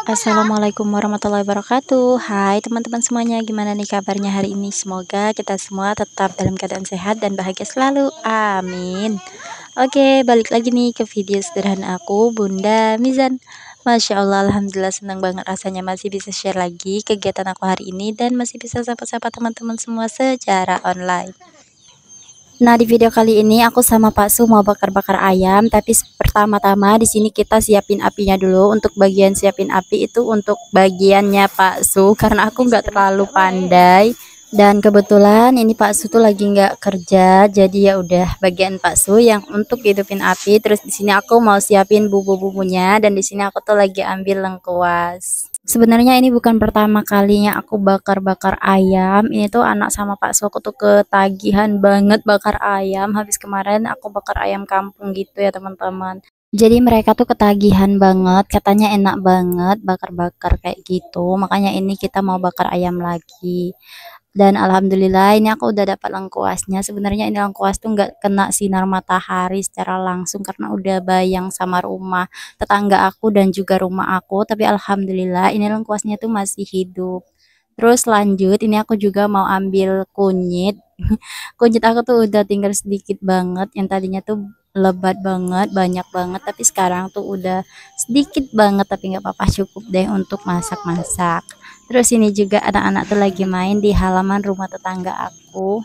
Assalamualaikum warahmatullahi wabarakatuh. Hai teman-teman semuanya, gimana nih kabarnya hari ini? Semoga kita semua tetap dalam keadaan sehat dan bahagia selalu. Amin. Oke, balik lagi nih ke video sederhana aku, Bunda Mizan. Masya Allah, Alhamdulillah senang banget rasanya masih bisa share lagi kegiatan aku hari ini dan masih bisa sapa-sapa teman-teman semua secara online. Nah, di video kali ini aku sama Pak Su mau bakar-bakar ayam, tapi pertama-tama di sini kita siapin apinya dulu. Untuk bagian siapin api itu untuk bagiannya Pak Su, karena aku nggak terlalu pandai. Dan kebetulan ini Pak Su tuh lagi nggak kerja, jadi ya udah bagian Pak Su yang untuk hidupin api. Terus di sini aku mau siapin bumbu-bumbunya, dan di sini aku tuh lagi ambil lengkuas. Sebenarnya ini bukan pertama kalinya aku bakar-bakar ayam. Ini tuh anak sama Pak Su aku tuh ketagihan banget bakar ayam. Habis kemarin aku bakar ayam kampung gitu ya teman-teman. Jadi mereka tuh ketagihan banget, katanya enak banget bakar-bakar kayak gitu. Makanya ini kita mau bakar ayam lagi. Dan alhamdulillah ini aku udah dapat lengkuasnya. Sebenarnya ini lengkuas tuh nggak kena sinar matahari secara langsung karena udah bayang sama rumah tetangga aku dan juga rumah aku. Tapi alhamdulillah ini lengkuasnya tuh masih hidup. Terus lanjut, ini aku juga mau ambil kunyit. Kunyit aku tuh udah tinggal sedikit banget. Yang tadinya tuh lebat banget, banyak banget. Tapi sekarang tuh udah sedikit banget. Tapi nggak apa-apa, cukup deh untuk masak-masak. Terus ini juga anak-anak tuh lagi main di halaman rumah tetangga aku.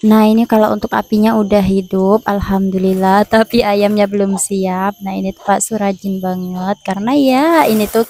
Nah, ini kalau untuk apinya udah hidup, alhamdulillah, tapi ayamnya belum siap. Nah, ini tuh Pak Su rajin banget karena ya ini tuh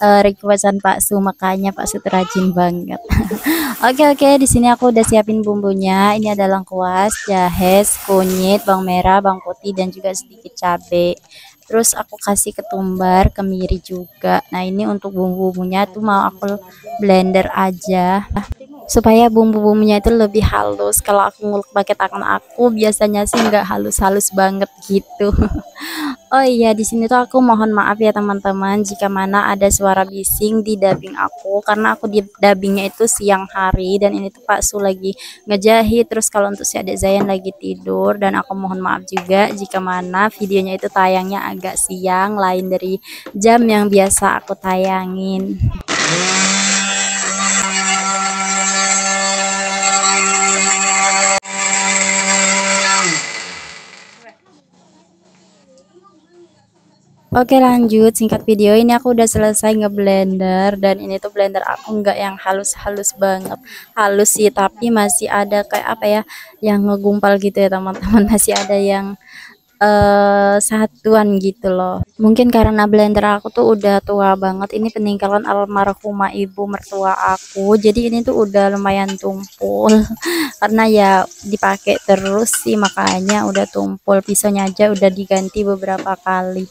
requestan Pak Su, makanya Pak Su tuh rajin banget. Oke, di sini aku udah siapin bumbunya. Ini ada lengkuas, jahe, kunyit, bawang merah, bawang putih dan juga sedikit cabai. Terus aku kasih ketumbar, kemiri juga. Nah, ini untuk bumbu-bumbunya tuh mau aku blender aja supaya bumbu-bumbunya itu lebih halus. Kalau aku ngulek pakai tangan aku biasanya sih nggak halus-halus banget gitu. Oh iya, di sini tuh aku mohon maaf ya teman-teman jika mana ada suara bising di dubbing aku karena aku di dubbingnya itu siang hari dan ini tuh Pak Su lagi ngejahit. Terus kalau untuk si adik Zayan lagi tidur, dan aku mohon maaf juga jika mana videonya itu tayangnya agak siang lain dari jam yang biasa aku tayangin. Oke, lanjut singkat video, ini aku udah selesai ngeblender dan ini tuh blender aku nggak yang halus-halus banget, halus sih tapi masih ada kayak apa ya yang ngegumpal gitu ya teman-teman. Masih ada yang satuan gitu loh. Mungkin karena blender aku tuh udah tua banget, ini peninggalan almarhumah ibu mertua aku, jadi ini tuh udah lumayan tumpul karena ya dipakai terus sih makanya udah tumpul. Pisaunya aja udah diganti beberapa kali.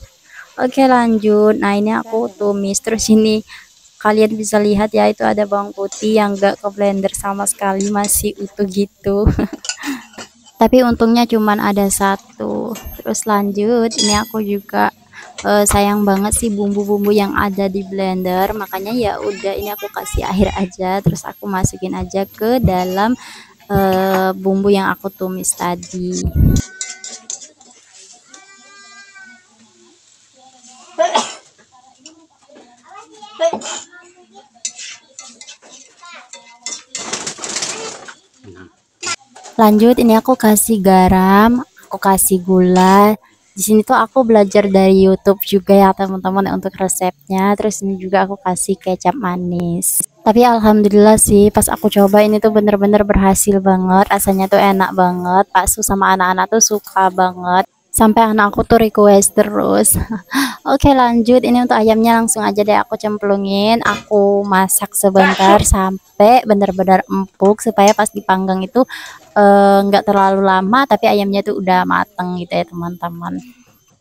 Oke, lanjut. Nah, ini aku tumis. Terus ini kalian bisa lihat ya, itu ada bawang putih yang gak ke blender sama sekali, masih utuh gitu. Tapi untungnya cuman ada satu. Terus lanjut, ini aku juga sayang banget sih bumbu-bumbu yang ada di blender, makanya ya udah ini aku kasih air aja, terus aku masukin aja ke dalam bumbu yang aku tumis tadi. Lanjut, ini aku kasih garam, aku kasih gula. Di sini tuh aku belajar dari YouTube juga ya teman-teman untuk resepnya. Terus ini juga aku kasih kecap manis. Tapi alhamdulillah sih pas aku coba ini tuh bener-bener berhasil banget. Rasanya tuh enak banget. Pak Su sama anak-anak tuh suka banget. Sampai anak aku tuh request terus. Oke, lanjut, ini untuk ayamnya langsung aja deh aku cemplungin, aku masak sebentar sampai benar-benar empuk supaya pas dipanggang itu nggak terlalu lama tapi ayamnya tuh udah mateng gitu ya teman-teman.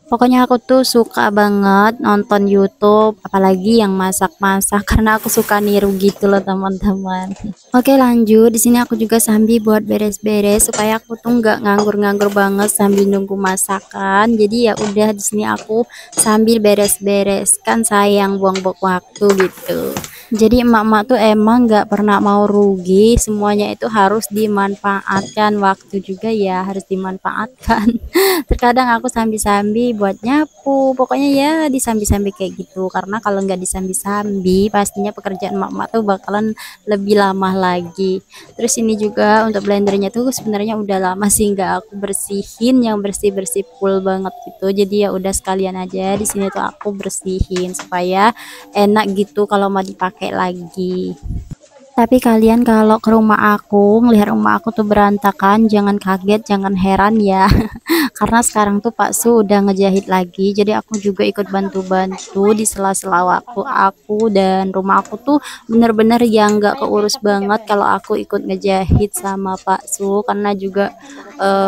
Pokoknya aku tuh suka banget nonton YouTube, apalagi yang masak-masak karena aku suka niru gitu loh teman-teman. Oke, lanjut. Di sini aku juga sambil buat beres-beres supaya aku tuh nggak nganggur-nganggur banget sambil nunggu masakan. Jadi ya udah di sini aku sambil beres-beres, kan sayang buang-buang waktu gitu. Jadi emak-emak tuh emang nggak pernah mau rugi, semuanya itu harus dimanfaatkan, waktu juga ya harus dimanfaatkan. Terkadang aku sambil-sambil buat nyapu, pokoknya ya disambi-sambi kayak gitu. Karena kalau nggak disambi-sambi pastinya pekerjaan emak-emak tuh bakalan lebih lama lagi. Terus ini juga untuk blendernya tuh sebenarnya udah lama sih nggak aku bersihin, yang bersih-bersih full banget gitu. Jadi ya udah sekalian aja di sini tuh aku bersihin supaya enak gitu kalau mau dipakai lagi. Tapi kalian kalau ke rumah aku, ngelihat rumah aku tuh berantakan, jangan kaget, jangan heran ya. Karena sekarang tuh Pak Su udah ngejahit lagi, jadi aku juga ikut bantu-bantu di sela-sela waktu aku, dan rumah aku tuh bener-bener yang nggak keurus banget kalau aku ikut ngejahit sama Pak Su, karena juga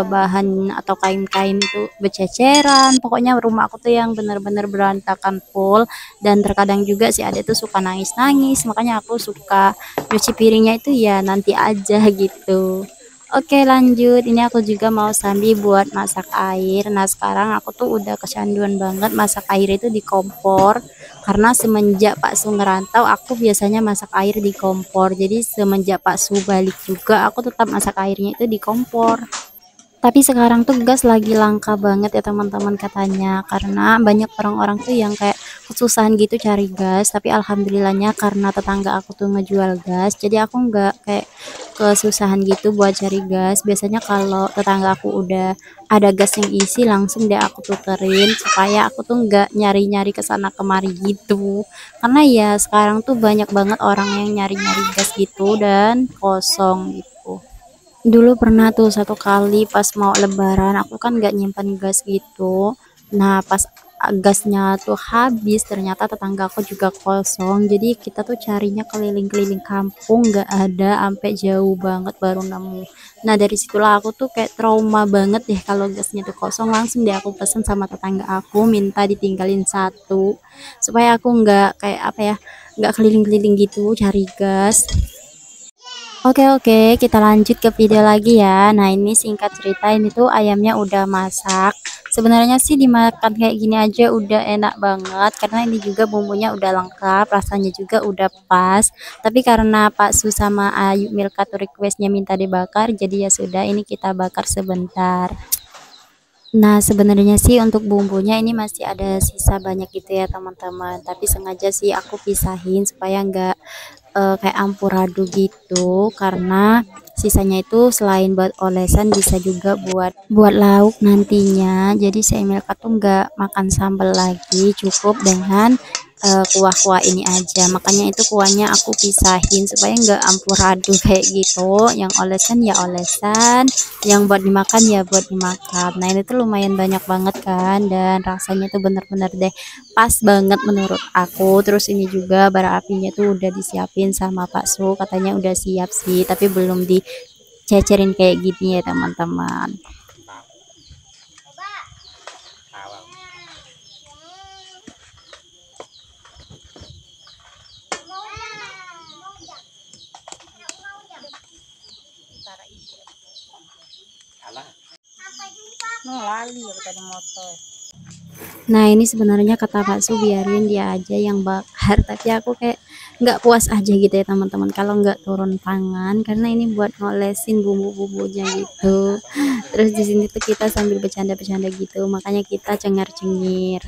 bahan atau kain-kain itu bececeran. Pokoknya rumah aku tuh yang bener-bener berantakan full, dan terkadang juga si adek tuh suka nangis-nangis, makanya aku suka nyuci piringnya itu ya nanti aja gitu. Oke lanjut, ini aku juga mau sambil buat masak air. Nah sekarang aku tuh udah kecanduan banget masak air itu di kompor, karena semenjak Pak Su ngerantau aku biasanya masak air di kompor. Jadi semenjak Pak Su balik juga aku tetap masak airnya itu di kompor. Tapi sekarang tuh gas lagi langka banget ya teman-teman katanya, karena banyak orang-orang tuh yang kayak kesusahan gitu cari gas. Tapi alhamdulillahnya karena tetangga aku tuh ngejual gas, jadi aku nggak kayak kesusahan gitu buat cari gas. Biasanya kalau tetangga aku udah ada gas yang isi, langsung deh aku tukerin supaya aku tuh nggak nyari-nyari ke sana kemari gitu. Karena ya sekarang tuh banyak banget orang yang nyari-nyari gas gitu dan kosong gitu. Dulu pernah tuh satu kali pas mau lebaran, aku kan nggak nyimpan gas gitu. Nah, pas gasnya tuh habis, ternyata tetangga aku juga kosong. Jadi kita tuh carinya keliling-keliling kampung, nggak ada, sampai jauh banget baru nemu. Nah, dari situlah aku tuh kayak trauma banget deh kalau gasnya tuh kosong. Langsung deh aku pesen sama tetangga aku, minta ditinggalin satu. Supaya aku nggak kayak apa ya, nggak keliling-keliling gitu cari gas. Oke, kita lanjut ke video lagi ya. Nah ini singkat cerita, ini tuh ayamnya udah masak. Sebenarnya sih dimakan kayak gini aja udah enak banget, karena ini juga bumbunya udah lengkap, rasanya juga udah pas. Tapi karena Pak Su sama Ayu Milka tuh requestnya minta dibakar, jadi ya sudah, ini kita bakar sebentar. Nah, sebenarnya sih untuk bumbunya ini masih ada sisa banyak gitu ya teman-teman. Tapi sengaja sih aku pisahin supaya nggak kayak amburadul gitu, karena sisanya itu selain buat olesan bisa juga buat lauk nantinya. Jadi si Emilka tuh nggak makan sambal lagi, cukup dengan kuah-kuah ini aja. Makanya itu kuahnya aku pisahin supaya nggak amburadul kayak gitu. Yang olesan ya olesan, yang buat dimakan ya buat dimakan. Nah ini tuh lumayan banyak banget kan, dan rasanya tuh bener-bener deh pas banget menurut aku. Terus ini juga bara apinya tuh udah disiapin sama Pak Su, katanya udah siap sih, tapi belum dicecerin kayak gini ya teman-teman. Nah ini sebenarnya kata Pak Su biarin dia aja yang bakar, tapi aku kayak nggak puas aja gitu ya teman-teman kalau nggak turun tangan, karena ini buat ngolesin bumbu-bumbunya gitu. Terus di sini tuh kita sambil bercanda-bercanda gitu, makanya kita cengar-cengir.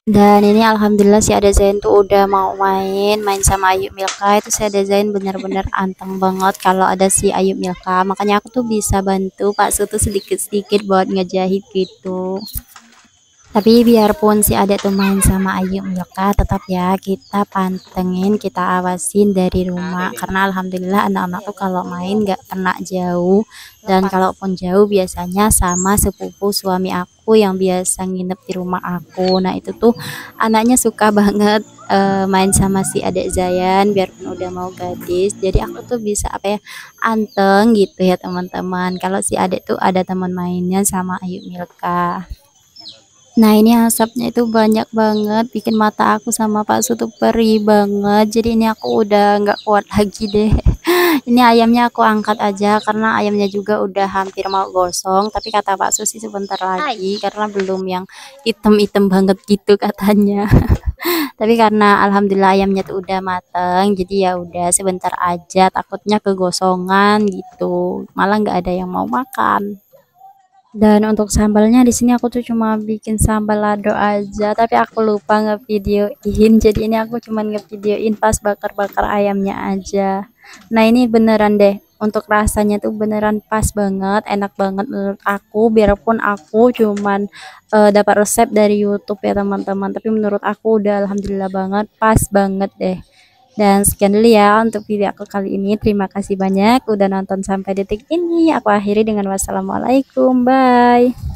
Dan ini alhamdulillah si Ada Zain tuh udah mau main sama Ayu Milka. Itu si Ada Zain bener-bener anteng banget kalau ada si Ayu Milka, makanya aku tuh bisa bantu Pak Su tuh sedikit-sedikit buat ngejahit gitu. Tapi biarpun si adek tuh main sama Ayu Milka, tetap ya kita pantengin, kita awasin dari rumah, karena alhamdulillah anak-anak tuh kalau main nggak kena jauh, dan kalaupun jauh biasanya sama sepupu suami aku yang biasa nginep di rumah aku. Nah itu tuh anaknya suka banget main sama si adek Zayan, biarpun udah mau gadis, jadi aku tuh bisa apa ya, anteng gitu ya teman-teman kalau si adek tuh ada teman mainnya sama Ayu Milka. Nah ini asapnya itu banyak banget, bikin mata aku sama Pak Su tuh perih banget. Jadi ini aku udah nggak kuat lagi deh. Ini ayamnya aku angkat aja karena ayamnya juga udah hampir mau gosong. Tapi kata Pak Su sih sebentar lagi karena belum yang item-item banget gitu katanya. Tapi karena alhamdulillah ayamnya tuh udah mateng, jadi ya udah sebentar aja. Takutnya kegosongan gitu, malah nggak ada yang mau makan. Dan untuk sambalnya di sini aku tuh cuma bikin sambal lado aja, tapi aku lupa ngevideoin. Jadi ini aku cuma ngevideoin pas bakar-bakar ayamnya aja. Nah, ini beneran deh. Untuk rasanya tuh beneran pas banget, enak banget menurut aku. Biarpun aku cuman dapat resep dari YouTube ya teman-teman, tapi menurut aku udah alhamdulillah banget, pas banget deh. Dan sekian dulu ya untuk video aku kali ini. Terima kasih banyak udah nonton sampai detik ini. Aku akhiri dengan wassalamualaikum. Bye.